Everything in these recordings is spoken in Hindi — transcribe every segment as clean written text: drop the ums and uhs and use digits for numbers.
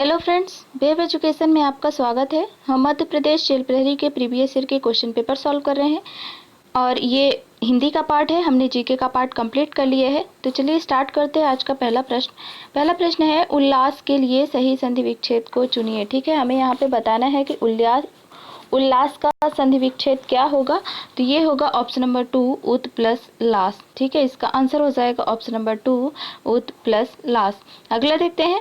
हेलो फ्रेंड्स, वेब एजुकेशन में आपका स्वागत है। हम मध्य प्रदेश जेल प्रहरी के प्रीवियस ईयर के क्वेश्चन पेपर सॉल्व कर रहे हैं और ये हिंदी का पार्ट है। हमने जीके का पार्ट कंप्लीट कर लिया है। तो चलिए स्टार्ट करते हैं आज का पहला प्रश्न। पहला प्रश्न है, उल्लास के लिए सही संधि विच्छेद को चुनिए। ठीक है, हमें यहाँ पे बताना है कि उल्लास का संधि विच्छेद क्या होगा। तो ये होगा ऑप्शन नंबर 2, उत प्लस लास। ठीक है, इसका आंसर हो जाएगा ऑप्शन नंबर 2, उत प्लस लास। अगला देखते हैं।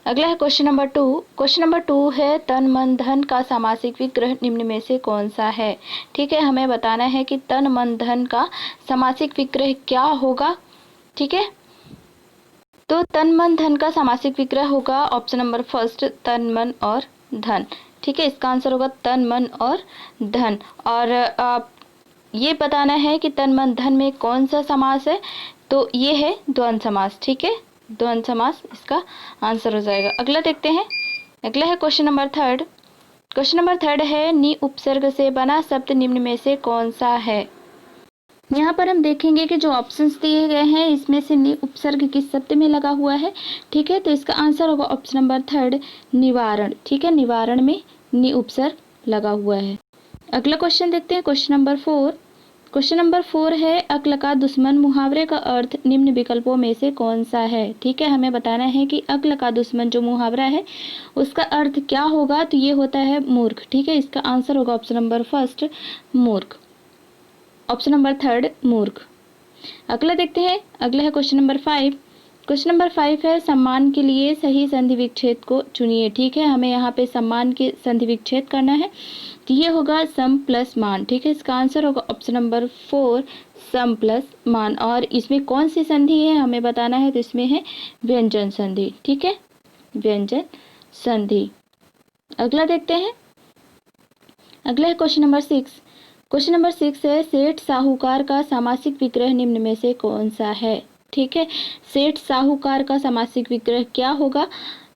अगला है क्वेश्चन नंबर 2। क्वेश्चन नंबर 2 है, तन मन धन का सामासिक विग्रह निम्न में से कौन सा है। ठीक है, हमें बताना है कि तन मन धन का सामासिक विग्रह क्या होगा। ठीक है, तो तन मन धन का सामासिक विग्रह होगा ऑप्शन नंबर फर्स्ट, तन मन और धन। ठीक है, इसका आंसर होगा तन मन और धन। और ये बताना है कि तन मन धन में कौन सा समास है। तो ये है द्वंद्व समास। ठीक है, द्वंद्व समास इसका आंसर हो जाएगा। अगला देखते हैं। अगला है क्वेश्चन नंबर 3। क्वेश्चन नंबर 3 है, नि उपसर्ग से बना शब्द निम्न में से कौन सा है। यहाँ पर हम देखेंगे कि जो ऑप्शंस दिए गए हैं इसमें से नि उपसर्ग किस शब्द में लगा हुआ है। ठीक है, तो इसका आंसर होगा ऑप्शन नंबर 3, निवारण। ठीक है, निवारण में नि उपसर्ग लगा हुआ है। अगला क्वेश्चन देखते हैं, क्वेश्चन नंबर 4। क्वेश्चन नंबर 4 है, अक्ल का दुश्मन मुहावरे का अर्थ निम्न विकल्पों में से कौन सा है। ठीक है, हमें बताना है कि अक्ल का दुश्मन जो मुहावरा है उसका अर्थ क्या होगा। तो ये होता है मूर्ख। ठीक है, इसका आंसर होगा ऑप्शन नंबर फर्स्ट, मूर्ख। ऑप्शन नंबर 3, मूर्ख। अगला देखते हैं। अगला है क्वेश्चन नंबर 5। क्वेश्चन नंबर 5 है, सम्मान के लिए सही संधि विच्छेद को चुनिए। ठीक है, हमें यहाँ पे सम्मान के संधि विच्छेद करना है। तो ये होगा सम प्लस मान। ठीक है, इसका आंसर होगा ऑप्शन नंबर 4, सम प्लस मान। और इसमें कौन सी संधि है हमें बताना है। तो इसमें है व्यंजन संधि। ठीक है, व्यंजन संधि। अगला देखते हैं। अगला है क्वेश्चन नंबर 6। क्वेश्चन नंबर 6 है, सेठ साहूकार का सामासिक विग्रह निम्न में से कौन सा है। ठीक है, सेठ साहूकार का सामासिक विग्रह क्या होगा।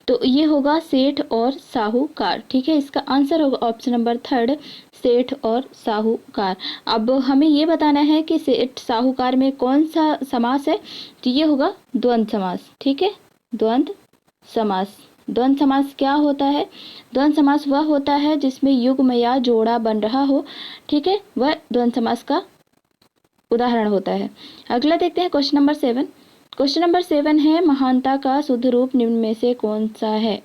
तो ये होगा सेठ और साहूकार। ठीक है, इसका आंसर होगा ऑप्शन नंबर 3, सेठ और साहूकार। अब हमें ये बताना है कि सेठ साहूकार में कौन सा समास है। तो ये होगा द्वंद्व समास। ठीक है, द्वंद्व समास। द्वंद्व समास क्या होता है। द्वंद्व समास वह होता है जिसमें युग्म या जोड़ा बन रहा हो। ठीक है, वह द्वंद्व समास का उदाहरण होता है। अगला देखते हैं क्वेश्चन नंबर 7। क्वेश्चन नंबर 7 है, महानता का शुद्ध रूप निम्न में से कौन सा है।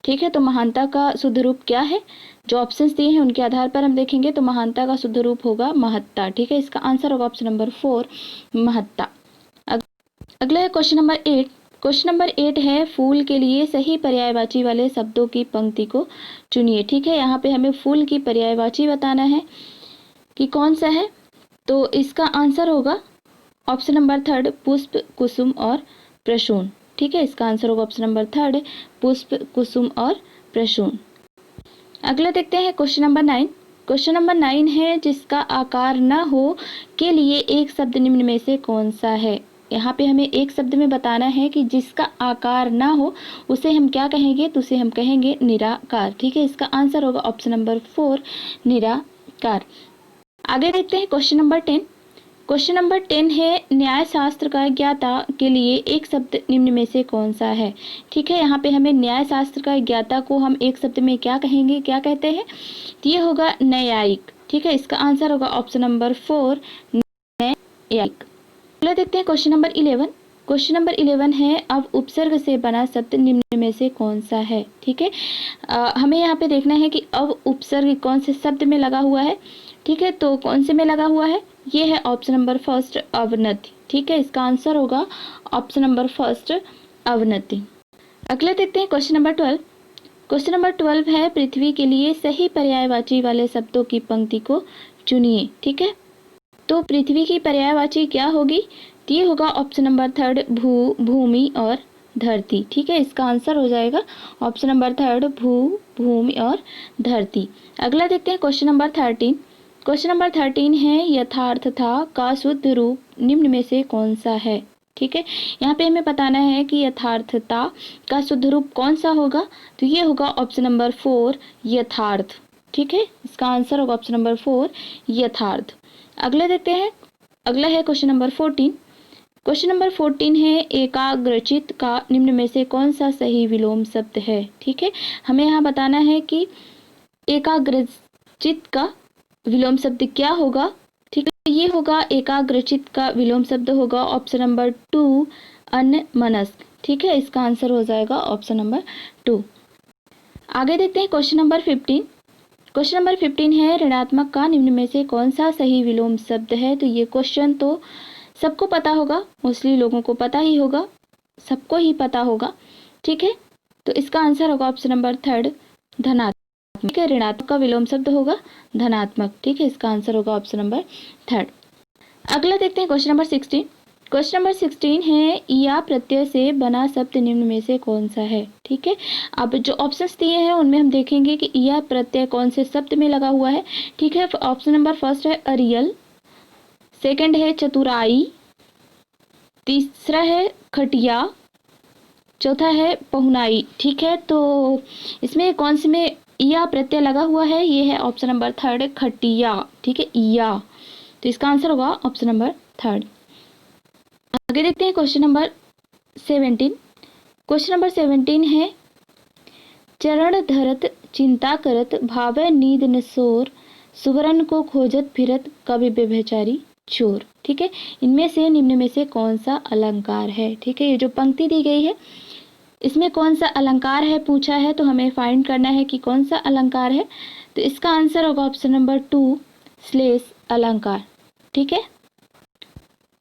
ठीक है, तो महानता का शुद्ध रूप क्या है। जो ऑप्शंस दिए हैं उनके आधार पर हम देखेंगे। तो महानता का शुद्ध रूप होगा महत्ता। ठीक है, इसका आंसर होगा ऑप्शन नंबर 4, महत्ता। अगला है क्वेश्चन नंबर 8। क्वेश्चन नंबर 8 है, फूल के लिए सही पर्यायवाची वाले शब्दों की पंक्ति को चुनिए। ठीक है, यहाँ पे हमें फूल की पर्यायवाची बताना है कि कौन सा है। तो इसका आंसर होगा ऑप्शन नंबर 3, पुष्प, कुसुम और प्रसून। ठीक है, इसका आंसर होगा ऑप्शन नंबर 3, पुष्प, कुसुम और प्रसून। अगला देखते हैं क्वेश्चन नंबर 9। क्वेश्चन नंबर 9 है, जिसका आकार न हो के लिए एक शब्द निम्न में से कौन सा है। यहाँ पे हमें एक शब्द में बताना है कि जिसका आकार ना हो उसे हम क्या कहेंगे। तो उसे हम कहेंगे निराकार। ठीक है, इसका आंसर होगा ऑप्शन नंबर 4, निराकार। आगे देखते हैं क्वेश्चन नंबर 10। क्वेश्चन नंबर 10 है, न्याय शास्त्र का ज्ञाता के लिए एक शब्द निम्न में से कौन सा है। ठीक है, यहाँ पे हमें न्याय शास्त्र का ज्ञाता को हम एक शब्द में क्या कहेंगे, क्या कहते हैं। तो ये होगा न्यायिक। ठीक है, इसका आंसर होगा ऑप्शन नंबर 4, न्यायिक। अगला देखते हैं क्वेश्चन नंबर 11। क्वेश्चन नंबर 11 है, अब उपसर्ग से बना शब्द निम्न में से कौन सा है। ठीक है, हमें यहाँ पे देखना है कि अब उपसर्ग कौन से शब्द में लगा हुआ है। ठीक है, तो कौन से में लगा हुआ है। ये है ऑप्शन नंबर फर्स्ट, अवनति। ठीक है, इसका आंसर होगा ऑप्शन नंबर फर्स्ट, अवनति। अगला देखते हैं क्वेश्चन नंबर 12। क्वेश्चन नंबर 12 है, पृथ्वी के लिए सही पर्यायवाची वाले शब्दों की पंक्ति को चुनिए। ठीक है, तो पृथ्वी की पर्यायवाची क्या होगी। तो ये होगा ऑप्शन नंबर 3, भू, भूमि और धरती। ठीक है, इसका आंसर हो जाएगा ऑप्शन नंबर 3, भू, भूमि और धरती। अगला देखते हैं क्वेश्चन नंबर 13। क्वेश्चन नंबर 13 है, यथार्थता का शुद्ध रूप निम्न में से कौन सा है। ठीक है, यहाँ पे हमें बताना है कि यथार्थता का शुद्ध रूप कौन सा होगा। तो ये होगा ऑप्शन नंबर 4, यथार्थ। ठीक है, इसका आंसर होगा ऑप्शन नंबर 4, यथार्थ। अगला देखते हैं। अगला है क्वेश्चन नंबर 14। क्वेश्चन नंबर 14 है एकाग्रचित का निम्न में से कौन सा सही विलोम शब्द है। ठीक है, हमें यहाँ बताना है कि एकाग्रचित का विलोम शब्द क्या होगा। ठीक है, ये होगा एकाग्रचित का विलोम शब्द होगा ऑप्शन नंबर 2 अन्यमनस्क। ठीक है, इसका आंसर हो जाएगा ऑप्शन नंबर 2। आगे देखते हैं क्वेश्चन नंबर 15। क्वेश्चन नंबर 15 है ऋणात्मक का निम्न में से कौन सा सही विलोम शब्द है। तो ये क्वेश्चन तो सबको पता होगा, मोस्टली लोगों को पता ही होगा, सबको ही पता होगा। ठीक है, तो इसका आंसर होगा ऑप्शन नंबर 3 धनात्मक। ठीक है, ऋणात्मक का विलोम शब्द होगा धनात्मक। ठीक है, इसका आंसर होगा ऑप्शन नंबर 3। अगला देखते हैं क्वेश्चन नंबर 16। क्वेश्चन नंबर 16 है या प्रत्यय से बना शब्द निम्न में से कौन सा है। ठीक है, अब जो ऑप्शंस दिए हैं उनमें हम देखेंगे कि या प्रत्यय कौन से शब्द में लगा हुआ है। ठीक है, ऑप्शन नंबर फर्स्ट है अरियल, सेकंड है चतुराई, तीसरा है खटिया, चौथा है पहुनाई। ठीक है, तो इसमें कौन से में या प्रत्यय लगा हुआ है, ये है ऑप्शन नंबर 3 खटिया। ठीक है, या, तो इसका आंसर होगा ऑप्शन नंबर 3। आगे देखते हैं क्वेश्चन नंबर 17। क्वेश्चन नंबर 17 है चरण धरत चिंता करत भावे नींद न सोर सुवर्ण को खोजत फिरत कवि व्यभिचारी चोर। ठीक है, इनमें से निम्न में से कौन सा अलंकार है। ठीक है, ये जो पंक्ति दी गई है इसमें कौन सा अलंकार है पूछा है, तो हमें फाइंड करना है कि कौन सा अलंकार है। तो इसका आंसर होगा ऑप्शन नंबर 2 श्लेष अलंकार। ठीक है,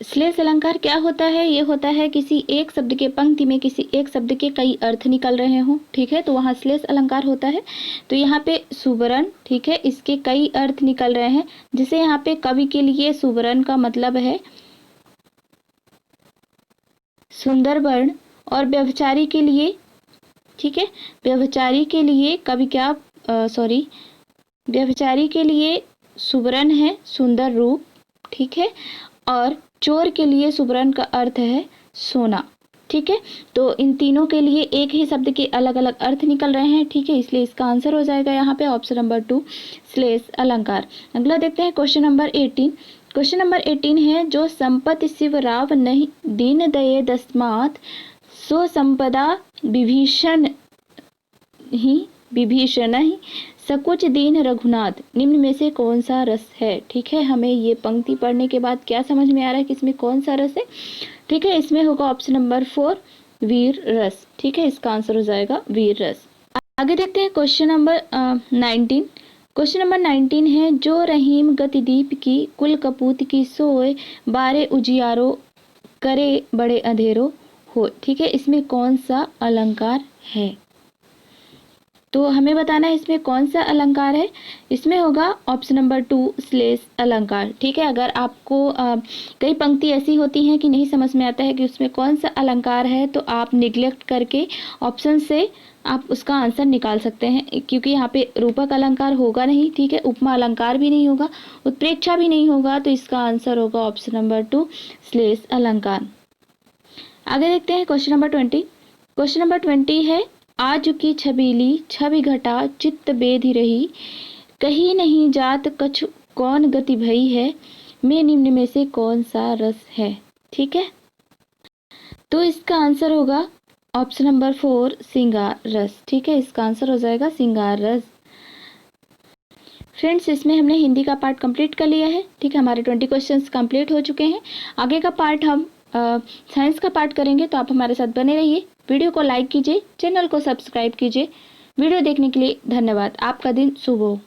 श्लेष अलंकार क्या होता है, ये होता है किसी एक शब्द के पंक्ति में किसी एक शब्द के कई अर्थ निकल रहे हों। ठीक है, तो वहाँ श्लेष अलंकार होता है। तो यहाँ पे सुवर्ण, ठीक है, इसके कई अर्थ निकल रहे हैं। जैसे यहाँ पे कवि के लिए सुवर्ण का मतलब है सुंदर वर्ण, और व्यभिचारी के लिए, ठीक है, व्यभिचारी के लिए कवि क्या व्यभिचारी के लिए सुवर्ण है सुंदर रूप। ठीक है, और चोर के लिए सुवर्ण का अर्थ है सोना। ठीक है, तो इन तीनों के लिए एक ही शब्द के अलग अलग अर्थ निकल रहे हैं। ठीक है, इसलिए इसका आंसर हो जाएगा यहाँ पे ऑप्शन नंबर 2 श्लेष अलंकार। अगला देखते हैं क्वेश्चन नंबर 18। क्वेश्चन नंबर 18 है जो संपत्ति शिवराव नहीं दीन दये दस्मात सो संपदा विभीषण ही सकुच दीन रघुनाथ निम्न में से कौन सा रस है। ठीक है, हमें ये पंक्ति पढ़ने के बाद क्या समझ में आ रहा है कि इसमें कौन सा रस है। ठीक है, इसमें होगा ऑप्शन नंबर 4 वीर रस। ठीक है, इसका आंसर हो जाएगा वीर रस। आगे देखते हैं क्वेश्चन नंबर 19। क्वेश्चन नंबर 19 है जो रहीम गतिदीप की कुल कपूत की सोए बारे उजियारो करे बड़े अंधेरो हो। ठीक है, इसमें कौन सा अलंकार है, तो हमें बताना है इसमें कौन सा अलंकार है। इसमें होगा ऑप्शन नंबर 2 श्लेष अलंकार। ठीक है, अगर आपको कई पंक्ति ऐसी होती हैं कि नहीं समझ में आता है कि उसमें कौन सा अलंकार है, तो आप निग्लेक्ट करके ऑप्शन से आप उसका आंसर निकाल सकते हैं, क्योंकि यहाँ पे रूपक अलंकार होगा नहीं। ठीक है, उपमा अलंकार भी नहीं होगा, उत्प्रेक्षा भी नहीं होगा, तो इसका आंसर होगा ऑप्शन नंबर 2 श्लेष अलंकार। आगे देखते हैं क्वेश्चन नंबर 20। क्वेश्चन नंबर 20 है आज की छबीली छवि घटा चित्त बेधि रही कहीं नहीं जात कछु कौन गति भई है में निम्न में से कौन सा रस है। ठीक है, तो इसका आंसर होगा ऑप्शन नंबर 4 श्रृंगार रस। ठीक है, इसका आंसर हो जाएगा श्रृंगार रस। फ्रेंड्स, इसमें हमने हिंदी का पार्ट कंप्लीट कर लिया है। ठीक है, हमारे 20 क्वेश्चंस कंप्लीट हो चुके हैं। आगे का पार्ट हम साइंस का पार्ट करेंगे, तो आप हमारे साथ बने रहिए। वीडियो को लाइक कीजिए, चैनल को सब्सक्राइब कीजिए। वीडियो देखने के लिए धन्यवाद। आपका दिन शुभ हो।